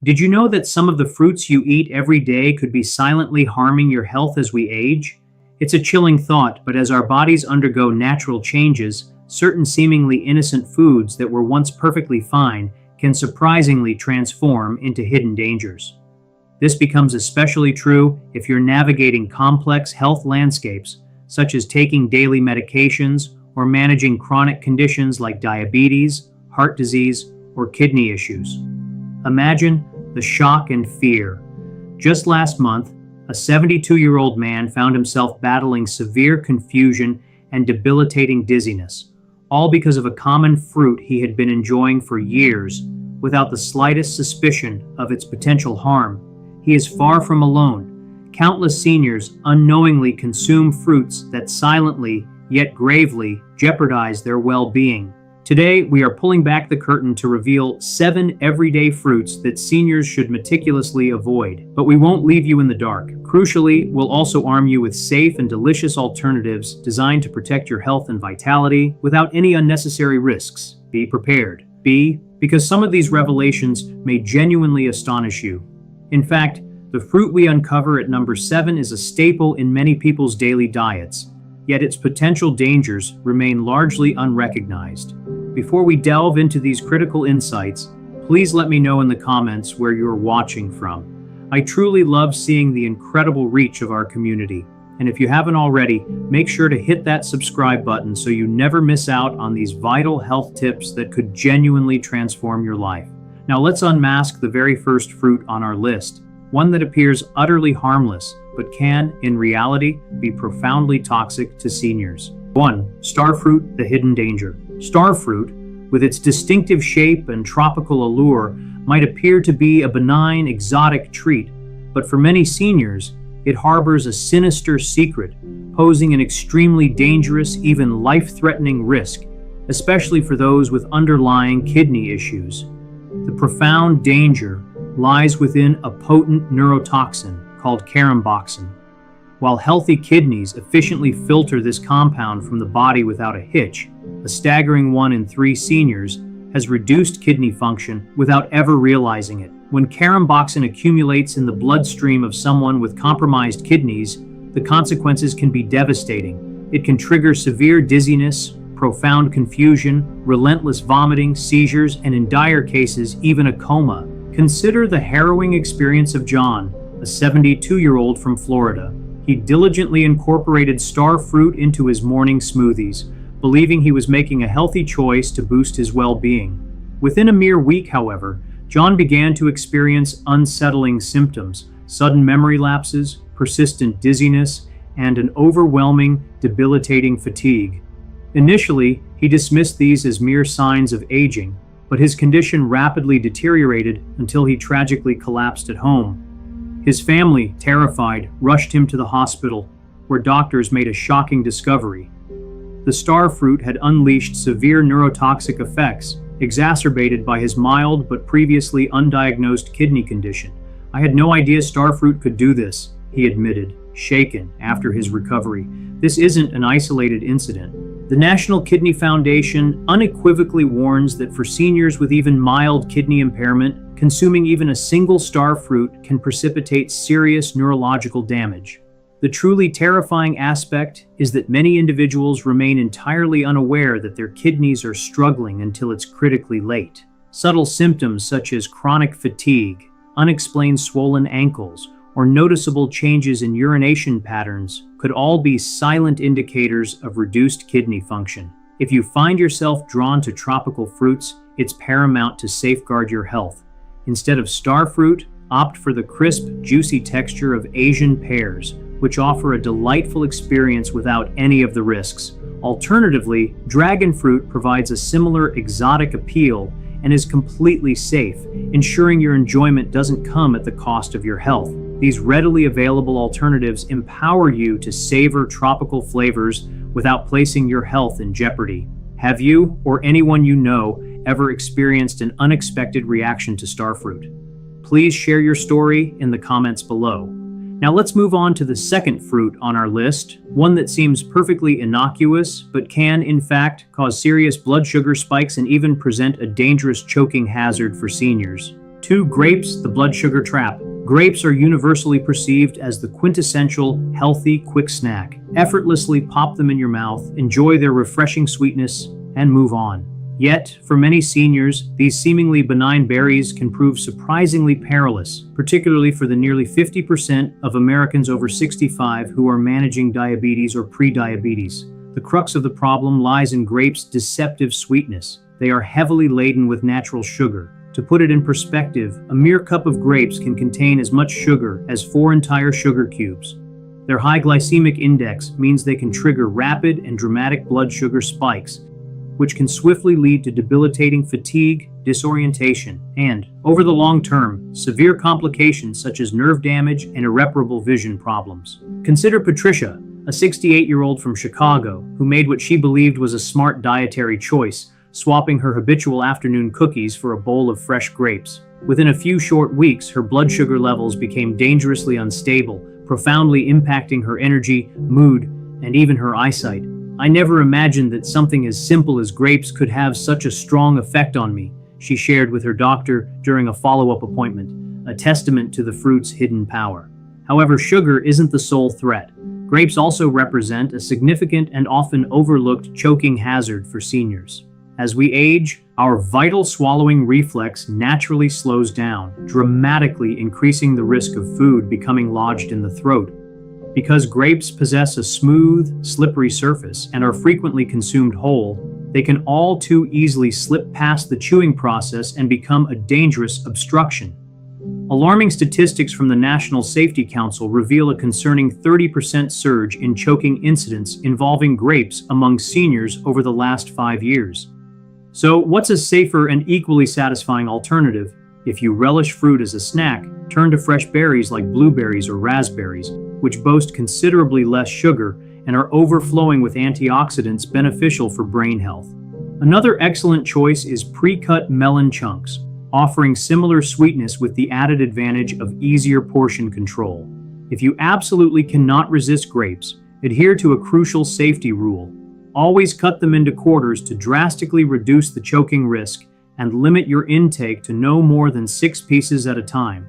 Did you know that some of the fruits you eat every day could be silently harming your health as we age? It's a chilling thought, but as our bodies undergo natural changes, certain seemingly innocent foods that were once perfectly fine can surprisingly transform into hidden dangers. This becomes especially true if you're navigating complex health landscapes, such as taking daily medications or managing chronic conditions like diabetes, heart disease, or kidney issues. Imagine the shock and fear. Just last month, a 72-year-old man found himself battling severe confusion and debilitating dizziness, all because of a common fruit he had been enjoying for years without the slightest suspicion of its potential harm. He is far from alone. Countless seniors unknowingly consume fruits that silently, yet gravely, jeopardize their well-being. Today, we are pulling back the curtain to reveal 7 everyday fruits that seniors should meticulously avoid. But we won't leave you in the dark. Crucially, we'll also arm you with safe and delicious alternatives designed to protect your health and vitality without any unnecessary risks. Be prepared. Because some of these revelations may genuinely astonish you. In fact, the fruit we uncover at number 7 is a staple in many people's daily diets, yet its potential dangers remain largely unrecognized. Before we delve into these critical insights, please let me know in the comments where you're watching from. I truly love seeing the incredible reach of our community. And if you haven't already, make sure to hit that subscribe button so you never miss out on these vital health tips that could genuinely transform your life. Now let's unmask the very first fruit on our list, one that appears utterly harmless, but can, in reality, be profoundly toxic to seniors. 1. Starfruit, the hidden danger. Starfruit, with its distinctive shape and tropical allure, might appear to be a benign, exotic treat, but for many seniors, it harbors a sinister secret, posing an extremely dangerous, even life-threatening risk, especially for those with underlying kidney issues. The profound danger lies within a potent neurotoxin called caramboxin. While healthy kidneys efficiently filter this compound from the body without a hitch, a staggering 1 in 3 seniors has reduced kidney function without ever realizing it. When caramboxin accumulates in the bloodstream of someone with compromised kidneys, the consequences can be devastating. It can trigger severe dizziness, profound confusion, relentless vomiting, seizures, and in dire cases, even a coma. Consider the harrowing experience of John, a 72-year-old from Florida. He diligently incorporated starfruit into his morning smoothies, believing he was making a healthy choice to boost his well-being. Within a mere week, however, John began to experience unsettling symptoms, sudden memory lapses, persistent dizziness, and an overwhelming, debilitating fatigue. Initially, he dismissed these as mere signs of aging, but his condition rapidly deteriorated until he tragically collapsed at home. His family, terrified, rushed him to the hospital, where doctors made a shocking discovery. The starfruit had unleashed severe neurotoxic effects, exacerbated by his mild but previously undiagnosed kidney condition. "I had no idea starfruit could do this," he admitted, shaken after his recovery. This isn't an isolated incident. The National Kidney Foundation unequivocally warns that for seniors with even mild kidney impairment, consuming even a single starfruit can precipitate serious neurological damage. The truly terrifying aspect is that many individuals remain entirely unaware that their kidneys are struggling until it's critically late. Subtle symptoms such as chronic fatigue, unexplained swollen ankles, or noticeable changes in urination patterns could all be silent indicators of reduced kidney function. If you find yourself drawn to tropical fruits, it's paramount to safeguard your health. Instead of starfruit, opt for the crisp, juicy texture of Asian pears, which offer a delightful experience without any of the risks. Alternatively, dragon fruit provides a similar exotic appeal and is completely safe, ensuring your enjoyment doesn't come at the cost of your health. These readily available alternatives empower you to savor tropical flavors without placing your health in jeopardy. Have you, or anyone you know, ever experienced an unexpected reaction to starfruit? Please share your story in the comments below. Now let's move on to the second fruit on our list, one that seems perfectly innocuous, but can, in fact, cause serious blood sugar spikes and even present a dangerous choking hazard for seniors. 2. Grapes, the blood sugar trap. Grapes are universally perceived as the quintessential, healthy, quick snack. Effortlessly pop them in your mouth, enjoy their refreshing sweetness, and move on. Yet, for many seniors, these seemingly benign berries can prove surprisingly perilous, particularly for the nearly 50% of Americans over 65 who are managing diabetes or pre-diabetes. The crux of the problem lies in grapes' deceptive sweetness. They are heavily laden with natural sugar. To put it in perspective, a mere cup of grapes can contain as much sugar as 4 entire sugar cubes. Their high glycemic index means they can trigger rapid and dramatic blood sugar spikes, which can swiftly lead to debilitating fatigue, disorientation, and, over the long term, severe complications such as nerve damage and irreparable vision problems. Consider Patricia, a 68-year-old from Chicago, who made what she believed was a smart dietary choice, swapping her habitual afternoon cookies for a bowl of fresh grapes. Within a few short weeks, her blood sugar levels became dangerously unstable, profoundly impacting her energy, mood, and even her eyesight. "I never imagined that something as simple as grapes could have such a strong effect on me," she shared with her doctor during a follow-up appointment, a testament to the fruit's hidden power. However, sugar isn't the sole threat. Grapes also represent a significant and often overlooked choking hazard for seniors. As we age, our vital swallowing reflex naturally slows down, dramatically increasing the risk of food becoming lodged in the throat. Because grapes possess a smooth, slippery surface and are frequently consumed whole, they can all too easily slip past the chewing process and become a dangerous obstruction. Alarming statistics from the National Safety Council reveal a concerning 30% surge in choking incidents involving grapes among seniors over the last 5 years. So, what's a safer and equally satisfying alternative? If you relish fruit as a snack, turn to fresh berries like blueberries or raspberries, which boast considerably less sugar and are overflowing with antioxidants beneficial for brain health. Another excellent choice is pre-cut melon chunks, offering similar sweetness with the added advantage of easier portion control. If you absolutely cannot resist grapes, adhere to a crucial safety rule. Always cut them into quarters to drastically reduce the choking risk and limit your intake to no more than 6 pieces at a time.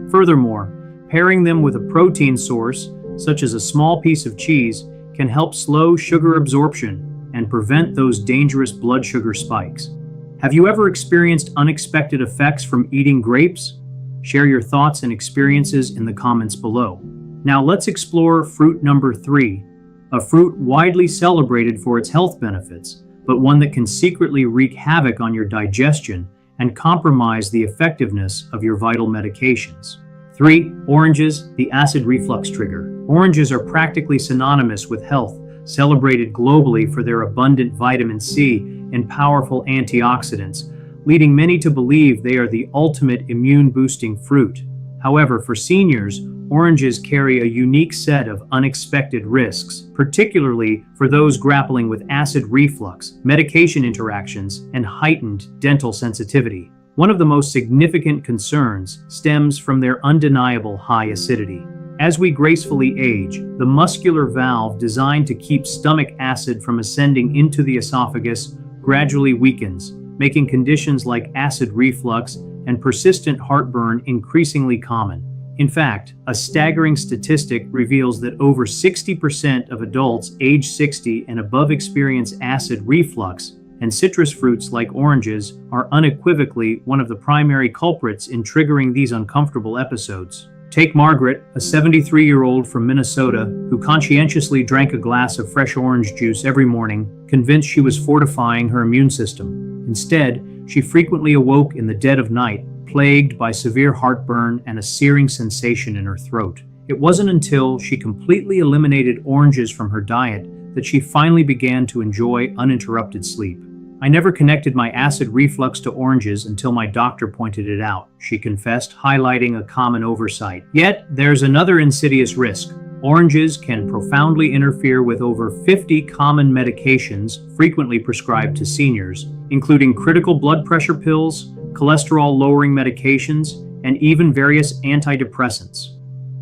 Furthermore, pairing them with a protein source, such as a small piece of cheese, can help slow sugar absorption and prevent those dangerous blood sugar spikes. Have you ever experienced unexpected effects from eating grapes? Share your thoughts and experiences in the comments below. Now let's explore fruit number 3, a fruit widely celebrated for its health benefits, but one that can secretly wreak havoc on your digestion and compromise the effectiveness of your vital medications. 3. Oranges, the acid reflux trigger. Oranges are practically synonymous with health, celebrated globally for their abundant vitamin C and powerful antioxidants, leading many to believe they are the ultimate immune-boosting fruit. However, for seniors, oranges carry a unique set of unexpected risks, particularly for those grappling with acid reflux, medication interactions, and heightened dental sensitivity. One of the most significant concerns stems from their undeniable high acidity. As we gracefully age, the muscular valve designed to keep stomach acid from ascending into the esophagus gradually weakens, making conditions like acid reflux and persistent heartburn increasingly common. In fact, a staggering statistic reveals that over 60% of adults age 60 and above experience acid reflux, and citrus fruits like oranges are unequivocally one of the primary culprits in triggering these uncomfortable episodes. Take Margaret, a 73-year-old from Minnesota who conscientiously drank a glass of fresh orange juice every morning, convinced she was fortifying her immune system. Instead, she frequently awoke in the dead of night, plagued by severe heartburn and a searing sensation in her throat. It wasn't until she completely eliminated oranges from her diet that she finally began to enjoy uninterrupted sleep. "I never connected my acid reflux to oranges until my doctor pointed it out," she confessed, highlighting a common oversight. Yet, there's another insidious risk. Oranges can profoundly interfere with over 50 common medications frequently prescribed to seniors, including critical blood pressure pills, cholesterol-lowering medications, and even various antidepressants.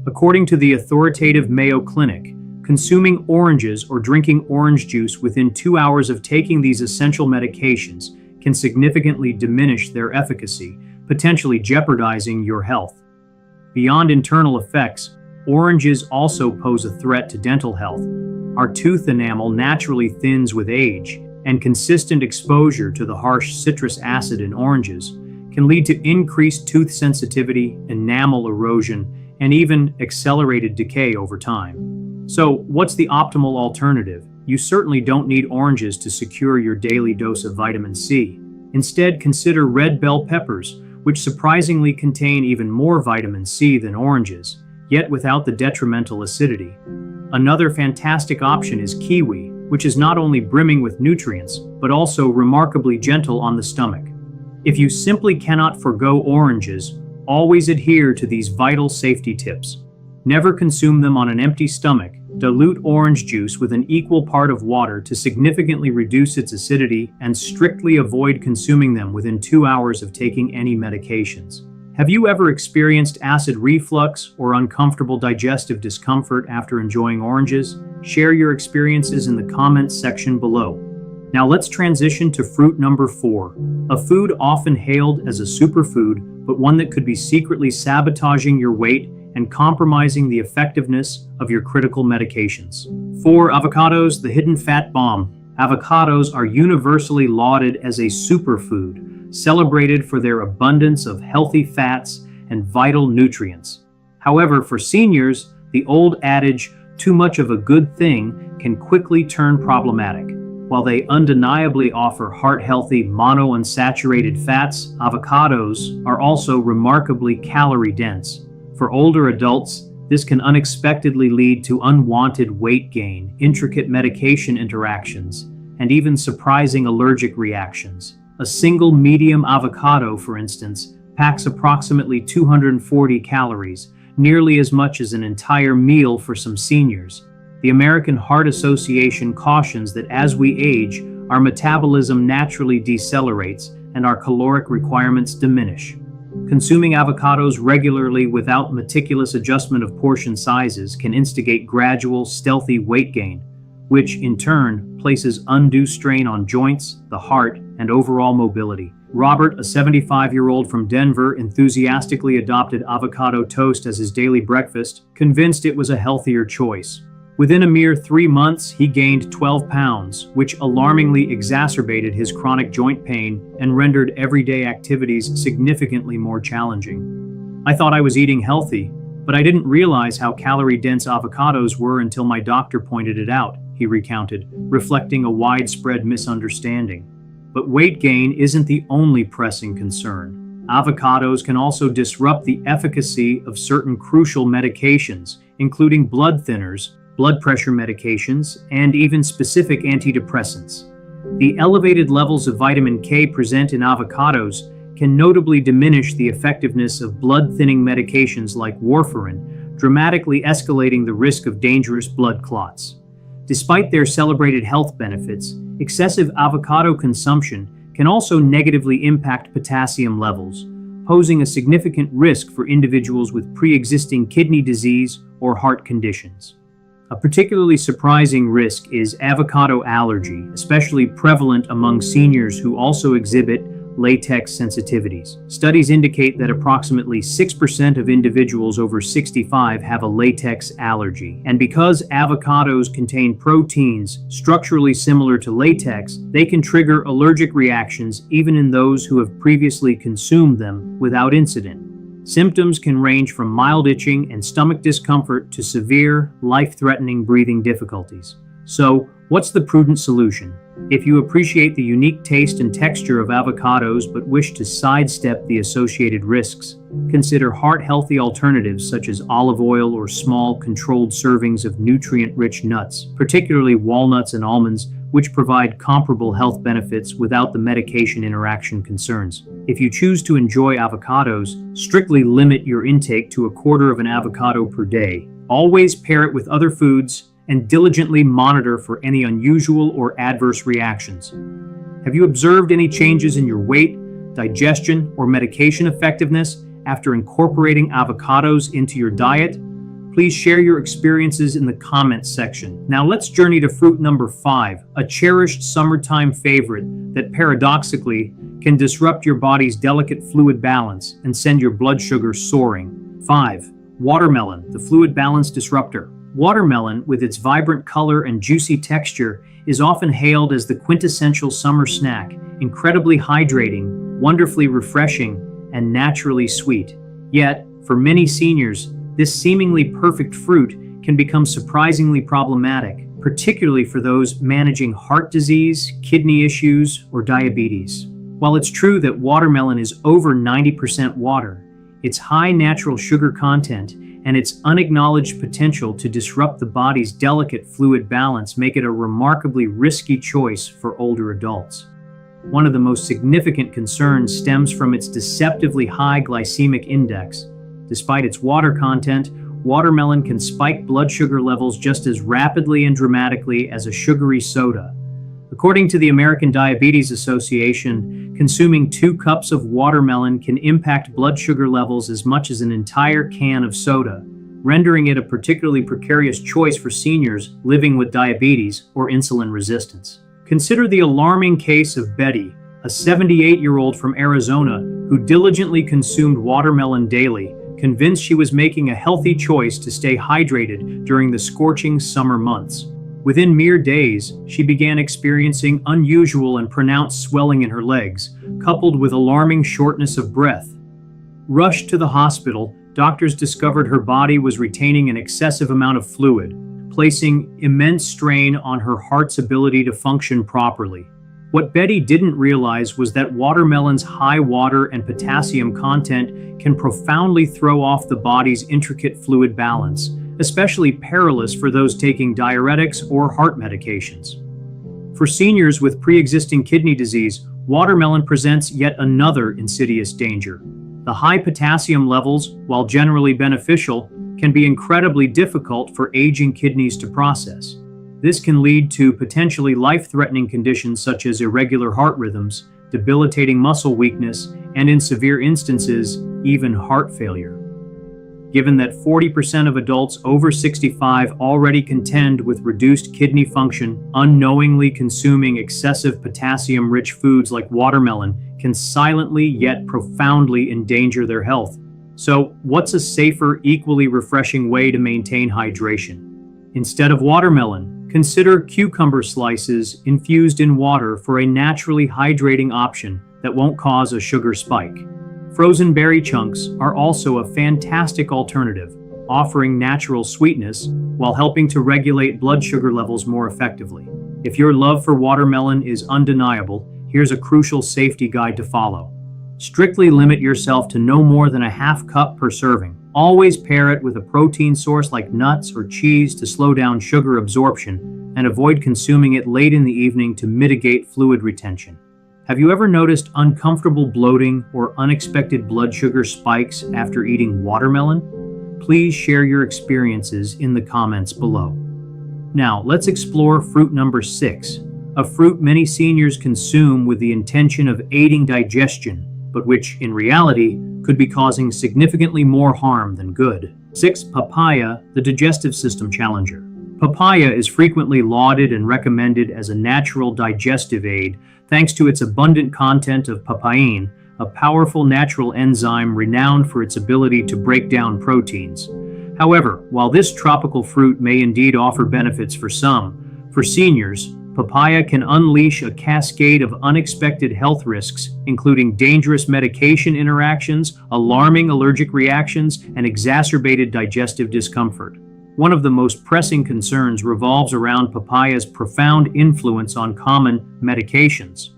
According to the authoritative Mayo Clinic, consuming oranges or drinking orange juice within 2 hours of taking these essential medications can significantly diminish their efficacy, potentially jeopardizing your health. Beyond internal effects, oranges also pose a threat to dental health. Our tooth enamel naturally thins with age, and consistent exposure to the harsh citrus acid in oranges can lead to increased tooth sensitivity, enamel erosion, and even accelerated decay over time. So, what's the optimal alternative? You certainly don't need oranges to secure your daily dose of vitamin C. Instead, consider red bell peppers, which surprisingly contain even more vitamin C than oranges, yet without the detrimental acidity. Another fantastic option is kiwi, which is not only brimming with nutrients, but also remarkably gentle on the stomach. If you simply cannot forgo oranges, always adhere to these vital safety tips. Never consume them on an empty stomach. Dilute orange juice with an equal part of water to significantly reduce its acidity, and strictly avoid consuming them within 2 hours of taking any medications. Have you ever experienced acid reflux or uncomfortable digestive discomfort after enjoying oranges? Share your experiences in the comments section below. Now let's transition to fruit number 4, a food often hailed as a superfood, but one that could be secretly sabotaging your weight and compromising the effectiveness of your critical medications. 4. Avocados, the hidden fat bomb. Avocados are universally lauded as a superfood, celebrated for their abundance of healthy fats and vital nutrients. However, for seniors, the old adage, too much of a good thing, can quickly turn problematic. While they undeniably offer heart-healthy monounsaturated fats, avocados are also remarkably calorie-dense. For older adults, this can unexpectedly lead to unwanted weight gain, intricate medication interactions, and even surprising allergic reactions. A single medium avocado, for instance, packs approximately 240 calories, nearly as much as an entire meal for some seniors. The American Heart Association cautions that as we age, our metabolism naturally decelerates and our caloric requirements diminish. Consuming avocados regularly without meticulous adjustment of portion sizes can instigate gradual, stealthy weight gain, which in turn places undue strain on joints, the heart, and overall mobility. Robert, a 75-year-old from Denver, enthusiastically adopted avocado toast as his daily breakfast, convinced it was a healthier choice. Within a mere 3 months, he gained 12 pounds, which alarmingly exacerbated his chronic joint pain and rendered everyday activities significantly more challenging. I thought I was eating healthy, but I didn't realize how calorie-dense avocados were until my doctor pointed it out, he recounted, reflecting a widespread misunderstanding. But weight gain isn't the only pressing concern. Avocados can also disrupt the efficacy of certain crucial medications, including blood thinners, blood pressure medications, and even specific antidepressants. The elevated levels of vitamin K present in avocados can notably diminish the effectiveness of blood-thinning medications like warfarin, dramatically escalating the risk of dangerous blood clots. Despite their celebrated health benefits, excessive avocado consumption can also negatively impact potassium levels, posing a significant risk for individuals with pre-existing kidney disease or heart conditions. A particularly surprising risk is avocado allergy, especially prevalent among seniors who also exhibit latex sensitivities. Studies indicate that approximately 6% of individuals over 65 have a latex allergy. And because avocados contain proteins structurally similar to latex, they can trigger allergic reactions even in those who have previously consumed them without incident. Symptoms can range from mild itching and stomach discomfort to severe, life-threatening breathing difficulties. So, what's the prudent solution? If you appreciate the unique taste and texture of avocados but wish to sidestep the associated risks, consider heart-healthy alternatives such as olive oil or small, controlled servings of nutrient-rich nuts, particularly walnuts and almonds, which provide comparable health benefits without the medication interaction concerns. If you choose to enjoy avocados, strictly limit your intake to 1/4 of an avocado per day. Always pair it with other foods and diligently monitor for any unusual or adverse reactions. Have you observed any changes in your weight, digestion, or medication effectiveness after incorporating avocados into your diet? Please share your experiences in the comments section. Now let's journey to fruit number 5, a cherished summertime favorite that paradoxically can disrupt your body's delicate fluid balance and send your blood sugar soaring. 5. Watermelon, the fluid balance disruptor. Watermelon, with its vibrant color and juicy texture, is often hailed as the quintessential summer snack, incredibly hydrating, wonderfully refreshing, and naturally sweet. Yet, for many seniors, this seemingly perfect fruit can become surprisingly problematic, particularly for those managing heart disease, kidney issues, or diabetes. While it's true that watermelon is over 90% water, its high natural sugar content and its unacknowledged potential to disrupt the body's delicate fluid balance make it a remarkably risky choice for older adults. One of the most significant concerns stems from its deceptively high glycemic index. Despite its water content, watermelon can spike blood sugar levels just as rapidly and dramatically as a sugary soda. According to the American Diabetes Association, consuming 2 cups of watermelon can impact blood sugar levels as much as an entire can of soda, rendering it a particularly precarious choice for seniors living with diabetes or insulin resistance. Consider the alarming case of Betty, a 78-year-old from Arizona who diligently consumed watermelon daily, convinced she was making a healthy choice to stay hydrated during the scorching summer months. Within mere days, she began experiencing unusual and pronounced swelling in her legs, coupled with alarming shortness of breath. Rushed to the hospital, doctors discovered her body was retaining an excessive amount of fluid, placing immense strain on her heart's ability to function properly. What Betty didn't realize was that watermelon's high water and potassium content can profoundly throw off the body's intricate fluid balance, especially perilous for those taking diuretics or heart medications. For seniors with pre-existing kidney disease, watermelon presents yet another insidious danger. The high potassium levels, while generally beneficial, can be incredibly difficult for aging kidneys to process. This can lead to potentially life-threatening conditions such as irregular heart rhythms, debilitating muscle weakness, and in severe instances, even heart failure. Given that 40% of adults over 65 already contend with reduced kidney function, unknowingly consuming excessive potassium-rich foods like watermelon can silently yet profoundly endanger their health. So, what's a safer, equally refreshing way to maintain hydration? Instead of watermelon, consider cucumber slices infused in water for a naturally hydrating option that won't cause a sugar spike. Frozen berry chunks are also a fantastic alternative, offering natural sweetness while helping to regulate blood sugar levels more effectively. If your love for watermelon is undeniable, here's a crucial safety guide to follow. Strictly limit yourself to no more than a half cup per serving. Always pair it with a protein source like nuts or cheese to slow down sugar absorption, and avoid consuming it late in the evening to mitigate fluid retention. Have you ever noticed uncomfortable bloating or unexpected blood sugar spikes after eating watermelon? Please share your experiences in the comments below. Now, let's explore fruit number 6, a fruit many seniors consume with the intention of aiding digestion, but which, in reality, could be causing significantly more harm than good. 6. Papaya, the digestive system challenger. Papaya is frequently lauded and recommended as a natural digestive aid thanks to its abundant content of papain, a powerful natural enzyme renowned for its ability to break down proteins. However, while this tropical fruit may indeed offer benefits for some, for seniors, papaya can unleash a cascade of unexpected health risks, including dangerous medication interactions, alarming allergic reactions, and exacerbated digestive discomfort. One of the most pressing concerns revolves around papaya's profound influence on common medications.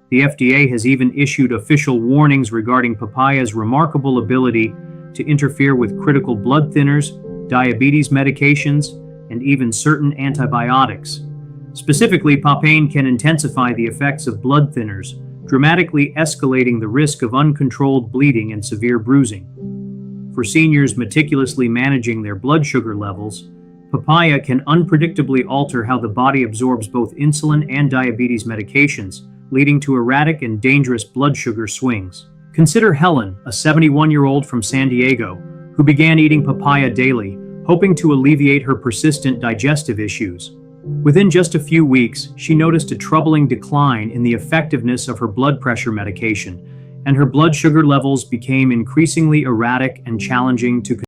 The FDA has even issued official warnings regarding papaya's remarkable ability to interfere with critical blood thinners, diabetes medications, and even certain antibiotics. Specifically, papain can intensify the effects of blood thinners, dramatically escalating the risk of uncontrolled bleeding and severe bruising. For seniors meticulously managing their blood sugar levels, papaya can unpredictably alter how the body absorbs both insulin and diabetes medications, leading to erratic and dangerous blood sugar swings. Consider Helen, a 71-year-old from San Diego, who began eating papaya daily, hoping to alleviate her persistent digestive issues. Within just a few weeks, she noticed a troubling decline in the effectiveness of her blood pressure medication, and her blood sugar levels became increasingly erratic and challenging to